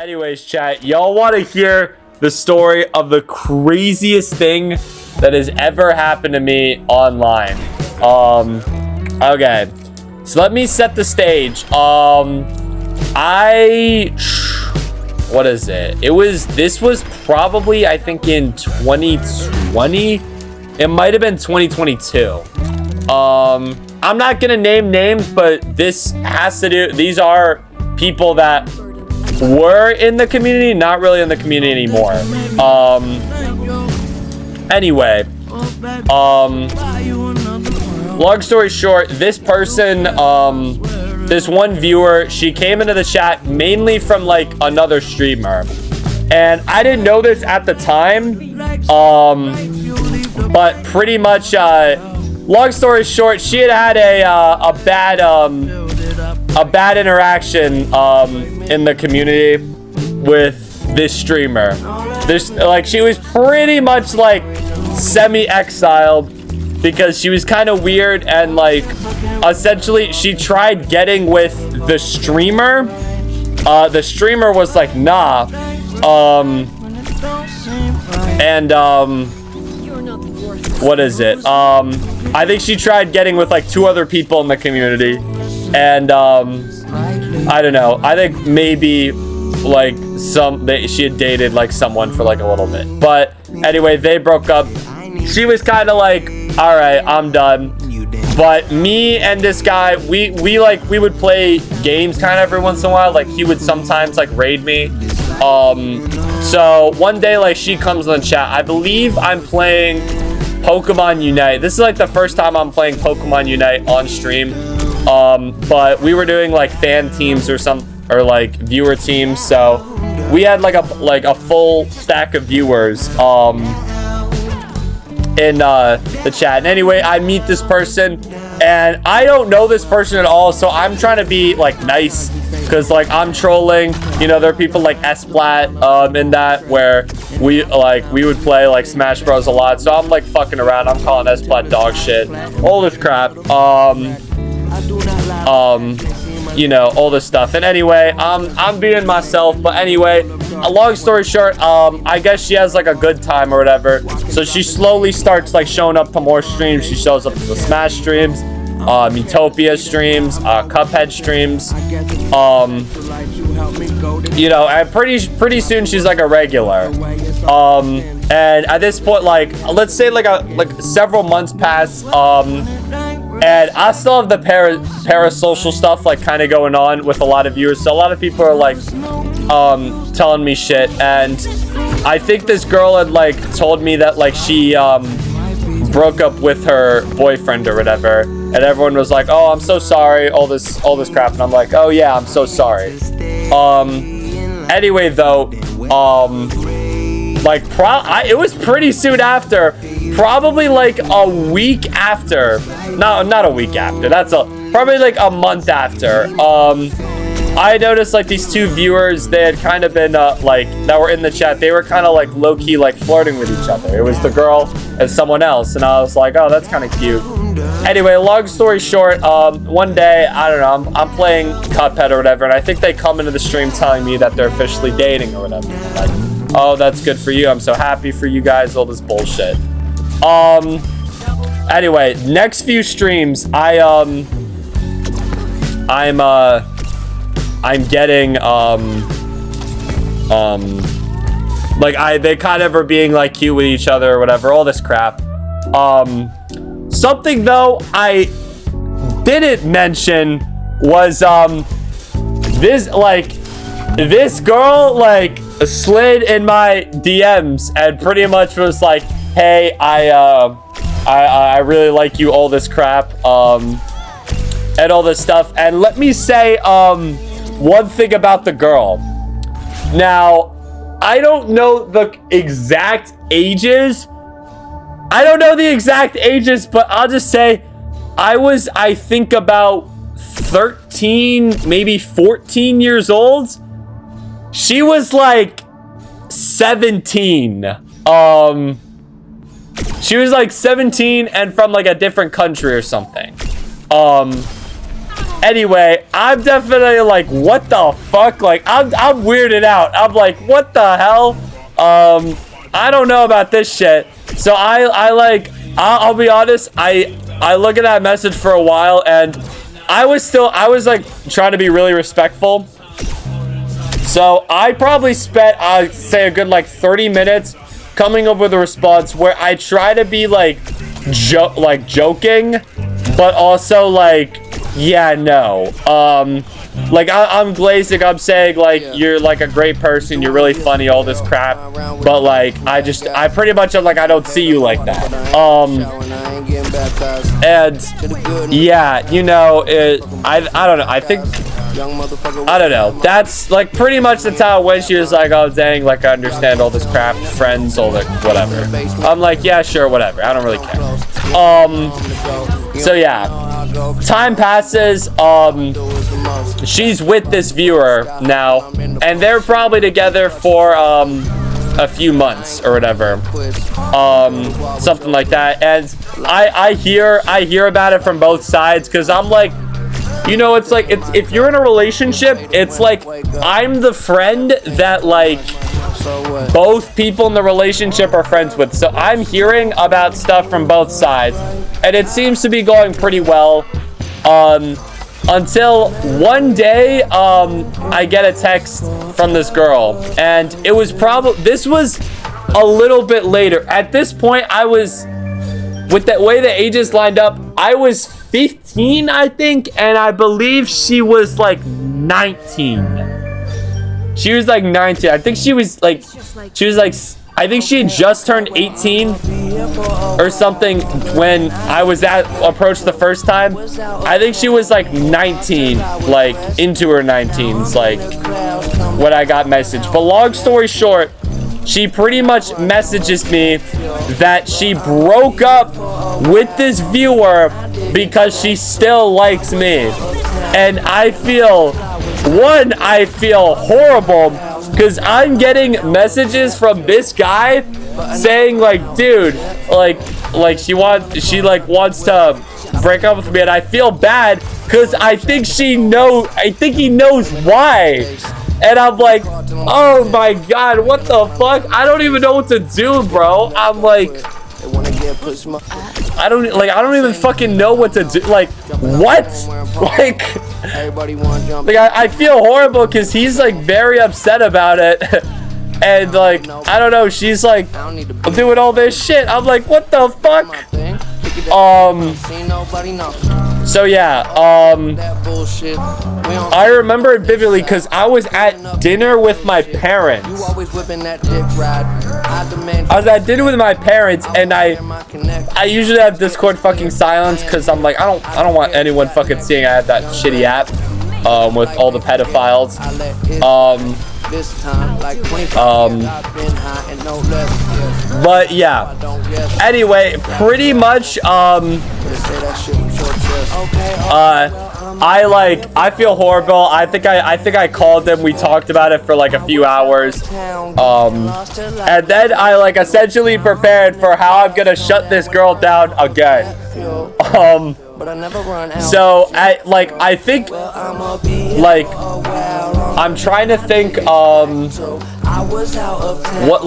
Anyways, chat, y'all want to hear the story of the craziest thing that has ever happened to me online? Okay. So let me set the stage. What is it? This was probably, I think, in 2020. It might have been 2022. I'm not gonna name names, but these are people that were in the community, not really in the community anymore. Anyway, long story short, this person, this one viewer, she came into the chat mainly from like another streamer, and I didn't know this at the time, but pretty much, long story short, she had a bad interaction in the community with this streamer. She was pretty much like semi-exiled because she was kind of weird, and like essentially she tried getting with the streamer. The streamer was like, nah. What is it? I think she tried getting with like 2 other people in the community, and I don't know. I think maybe like she had dated like someone for like a little bit, but anyway, they broke up. She was kind of like, all right, I'm done. But me and this guy, we would play games kind of every once in a while. Like he would sometimes like raid me. So one day, like, she comes in the chat. I believe I'm playing Pokemon Unite. This is like the first time I'm playing Pokemon Unite on stream. But we were doing like fan teams or like viewer teams. So we had like a full stack of viewers in the chat. And anyway, I meet this person, and I don't know this person at all. So I'm trying to be like nice, because like I'm trolling. You know, there are people like Splat in that where we would play like Smash Bros a lot. So I'm like fucking around. I'm calling Splat dog shit, all this crap. You know, all this stuff. And anyway, I'm being myself. But anyway, a long story short, I guess she has like a good time or whatever. So she slowly starts like showing up to more streams. She shows up to the Smash streams, Utopia streams, Cuphead streams. You know, and pretty soon she's like a regular. And at this point, like, let's say like several months pass, and I still have the parasocial stuff like kind of going on with a lot of viewers. So a lot of people are like telling me shit, and I think this girl had like told me that like she broke up with her boyfriend or whatever, and everyone was like, oh, I'm so sorry, all this crap, and I'm like, oh yeah, I'm so sorry. Anyway though, like it was pretty soon after, probably like a week after. No, not a week after. Probably like a month after. I noticed like these 2 viewers, they had kind of been like, that were in the chat. They were kind of like low-key like flirting with each other. It was the girl and someone else, and I was like, oh, that's kind of cute. Anyway, long story short, one day, I don't know, I'm playing Cuphead or whatever, and I think they come into the stream telling me that they're officially dating or whatever. Like, oh, that's good for you. I'm so happy for you guys. All this bullshit. Anyway, next few streams, I'm getting, they kind of are being like cute with each other or whatever, all this crap. Something though I didn't mention was, this girl like slid in my DMs and pretty much was like, hey, I really like you, all this crap, and all this stuff. And let me say, one thing about the girl. Now, I don't know the exact ages. But I'll just say I think about 13, maybe 14 years old. She was like 17. She was like 17 and from like a different country or something. Anyway, I'm definitely like, what the fuck? Like, I'm weirded out. I'm like, what the hell? I don't know about this shit. So I'll be honest, I look at that message for a while, and I was like trying to be really respectful. So I probably spent, I'd say, a good like 30 minutes coming up with a response where I try to be like joking, but also like, yeah, no. Like I'm glazing, I'm saying like you're like a great person, you're really funny, all this crap, but like I pretty much am like, I don't see you like that. And yeah, you know, I don't know, I don't know. That's like pretty much the time when she was like, oh dang, like I understand all this crap, friends, all that, whatever. I'm like, yeah, sure, whatever. I don't really care. So yeah. Time passes. She's with this viewer now, and they're probably together for a few months or whatever, something like that. And I hear about it from both sides, because I'm like, you know, it's like, if you're in a relationship, it's like I'm the friend that like both people in the relationship are friends with. So I'm hearing about stuff from both sides, and it seems to be going pretty well. Until one day, I get a text from this girl, and it was this was a little bit later. At this point, I was, with the way the ages lined up, I was 15, I think, and I believe she was like 19. She was like 19. I think she was like, I think she had just turned 18 or something when I was approached the first time. I think she was like 19, like into her 19s, like when I got messaged. But long story short, she pretty much messages me that she broke up with this viewer because she still likes me. And I feel horrible, because I'm getting messages from this guy saying like, dude, like she wants to break up with me, and I feel bad because I think he knows why. And I'm like, oh my god, what the fuck? I don't even know what to do, bro. I'm like, I don't even fucking know what to do. Like, what? Like I feel horrible because he's like very upset about it. And like, I don't know, she's like doing all this shit. I'm like, what the fuck? So yeah, I remember it vividly because I was at dinner with my parents. And I usually have Discord fucking silence because I'm like, I don't want anyone fucking seeing I have that shitty app with all the pedophiles. But yeah, anyway, pretty much I feel horrible. I think I called them. We talked about it for like a few hours. And then I essentially prepared for how I'm gonna shut this girl down again. So I think I'm trying to think what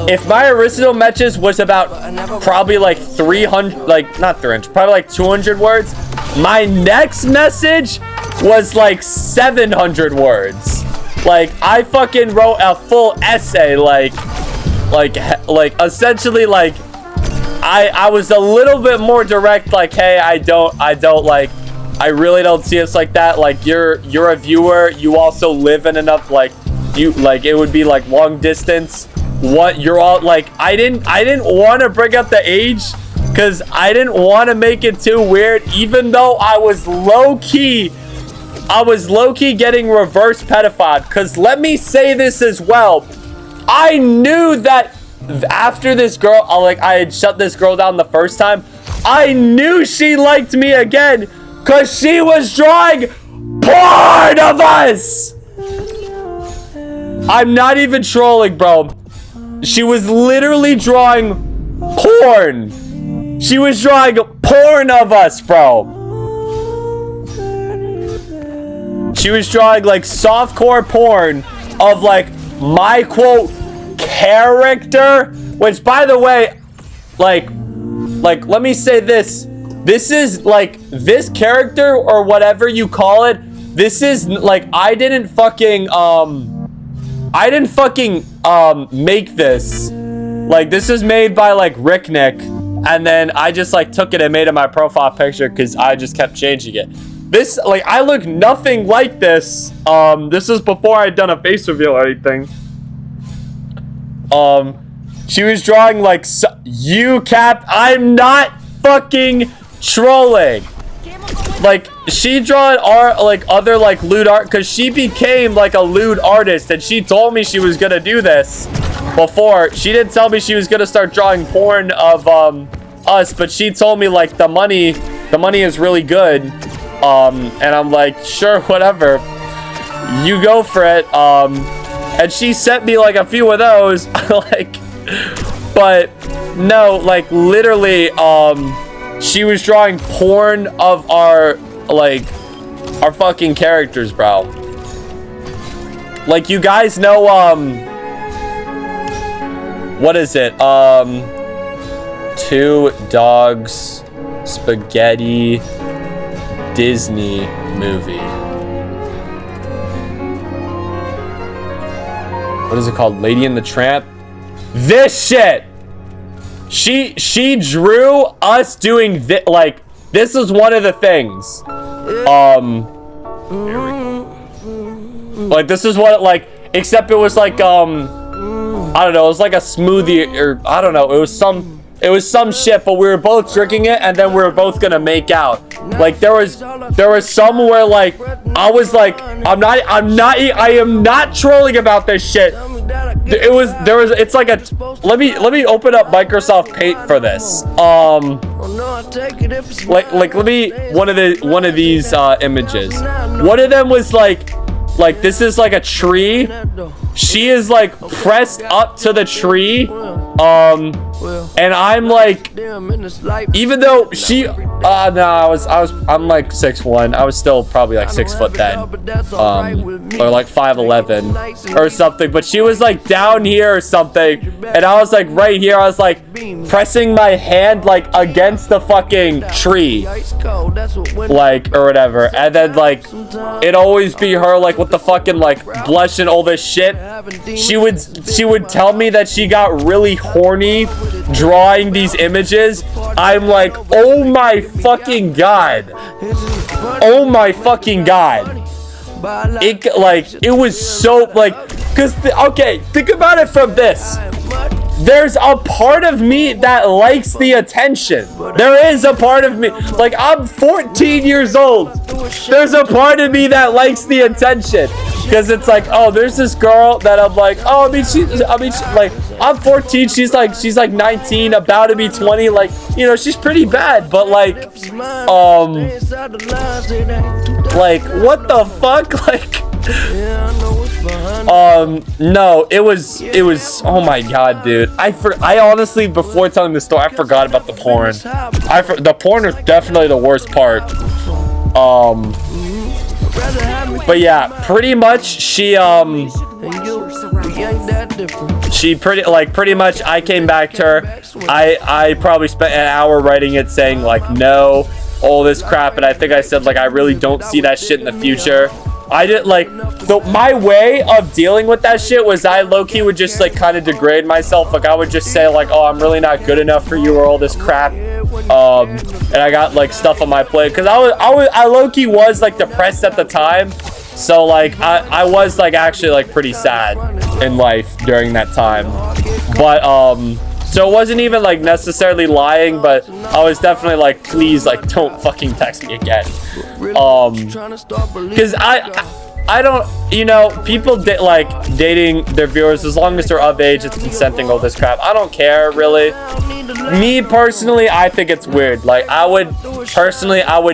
if my original message was about probably like 300, not 300, probably like 200 words, my next message was like 700 words. Like I fucking wrote a full essay, like essentially like I was a little bit more direct, like, hey, I really don't see us like that. Like you're a viewer, you also live in enough, like it would be like long distance. What you're all like, I didn't want to bring up the age because I didn't want to make it too weird, even though I was low-key getting reverse pedophile. Because let me say this as well, I knew that after this girl, I had shut this girl down the first time, I knew she liked me again because she was drawing porn of us. I'm not even trolling, bro. She was literally drawing porn. She was drawing porn of us, bro. She was drawing like softcore porn of like my quote character, which by the way, like let me say this. This is like this character or whatever you call it. This is like I didn't fucking make this. Like this is made by like Rick Nick, and then I just like took it and made it my profile picture because I just kept changing it. This like I look nothing like this. This is before I'd done a face reveal or anything. She was drawing like you cap. I'm not fucking trolling. Like she drawn art like other like lewd art because she became like a lewd artist, and she told me she was gonna do this before. She didn't tell me she was gonna start drawing porn of us, but she told me like the money is really good. And I'm like, sure, whatever, you go for it. And she sent me like a few of those. Like, but no, like literally she was drawing porn of our fucking characters, bro. Like, you guys know what is it? Two Dogs Spaghetti Disney movie. What is it called? Lady and the Tramp? This shit! She drew us doing this. Like, this is one of the things. Like, this is what, like, except it was like, I don't know, it was like a smoothie, or, I don't know, it was some shit, but we were both drinking it, and then we were both gonna make out. Like, there was some where, like, I was like, I am not trolling about this shit. It's like let me open up Microsoft Paint for this. Let me, one of these images. One of them was like this is like a tree. She is like pressed up to the tree. And I'm like, even though she, no, I'm like 6'1". I was still probably like 6 foot then, or like 5'11" or something. But she was like down here or something, and I was like right here. I was like pressing my hand like against the fucking tree, like, or whatever. And then like it'd always be her like with the fucking like blush and all this shit. She would tell me that she got really horny drawing these images. I'm like, oh my fucking god, oh my fucking god. It was so like, because okay, think about it from this. There's a part of me that likes the attention. There is a part of me, like, I'm 14 years old. There's a part of me that likes the attention. Because it's like, oh, there's this girl that I'm like, oh, like, I'm 14, she's like 19, about to be 20, like, you know, she's pretty bad, but like, what the fuck, like, no, it was, oh my god, dude, I honestly, before telling the story, I forgot about the porn. The porn is definitely the worst part. But yeah, pretty much she pretty much I came back to her. I probably spent an hour writing it, saying like no, all this crap, and I think I said like I really don't see that shit in the future. I didn't like, so my way of dealing with that shit was I low-key would just like kind of degrade myself. Like I would just say like, oh, I'm really not good enough for you, or all this crap. And I got like stuff on my plate because I low-key was like depressed at the time. So like I was like actually like pretty sad in life during that time. But so it wasn't even like necessarily lying, but I was definitely like, please, like, don't fucking text me again. Because I don't, you know, people like dating their viewers, as long as they're of age, it's consenting, all this crap. I don't care, really. Me personally, I think it's weird. Like, I would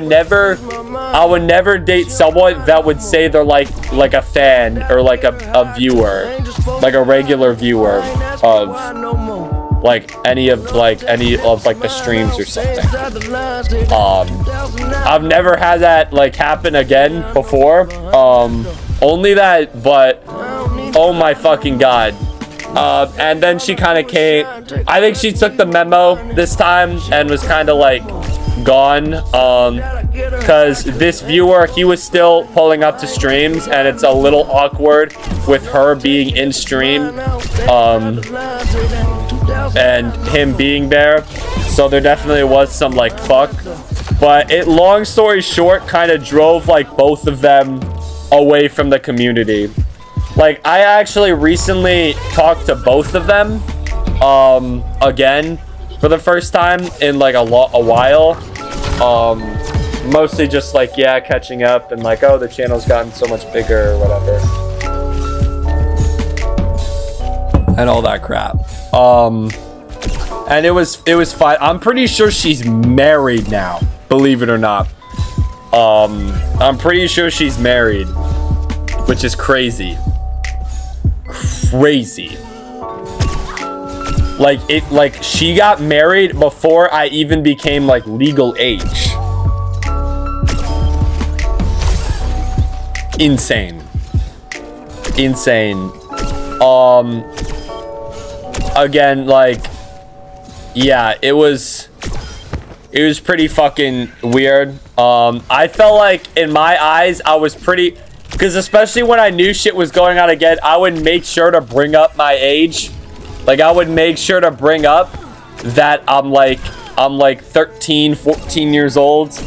never date someone that would say they're like a fan or like a viewer, like a regular viewer of like any of like the streams or something. I've never had that like happen again before. Only that, but oh my fucking god. And then she kind of came. I think she took the memo this time and was kind of like gone. Because this viewer, he was still pulling up to streams, and it's a little awkward with her being in stream, and him being there. So there definitely was some like fuck. But it, long story short, kind of drove like both of them away from the community. Like, I actually recently talked to both of them again for the first time in like a while. Mostly just like, yeah, catching up and like, oh, the channel's gotten so much bigger or whatever, and all that crap. And it was fine. I'm pretty sure she's married now, believe it or not. I'm pretty sure she's married, which is crazy. Like she got married before I even became like legal age. Insane. Again, like, yeah, it was pretty fucking weird. I felt like in my eyes I was pretty, because especially when I knew shit was going on again, I would make sure to bring up my age. Like, I would make sure to bring up that I'm like 13, 14 years old.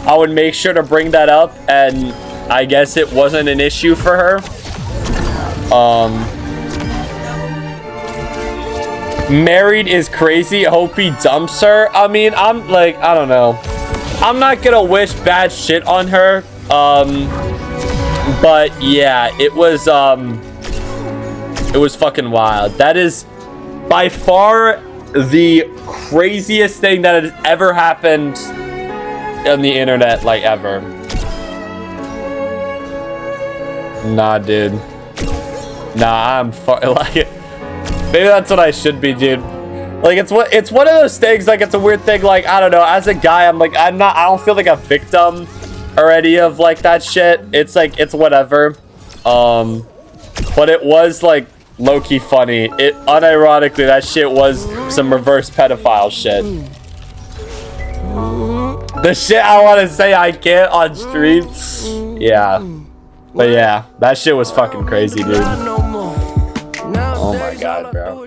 I would make sure to bring that up, and I guess it wasn't an issue for her. Married is crazy. Hope he dumps her. I mean, I'm like, I don't know. I'm not gonna wish bad shit on her. But yeah, it was fucking wild. That is by far the craziest thing that has ever happened on the internet, like, ever. Nah, dude. Nah, I'm like, maybe that's what I should be, dude. Like, it's one of those things, like, it's a weird thing, like, I don't know, as a guy, I'm like, I don't feel like a victim or any of, like, that shit. It's like, it's whatever. But it was, like, low-key funny. Unironically, that shit was some reverse pedophile shit. The shit I want to say I can't on stream. Yeah. But yeah, that shit was fucking crazy, dude. Oh my god, bro.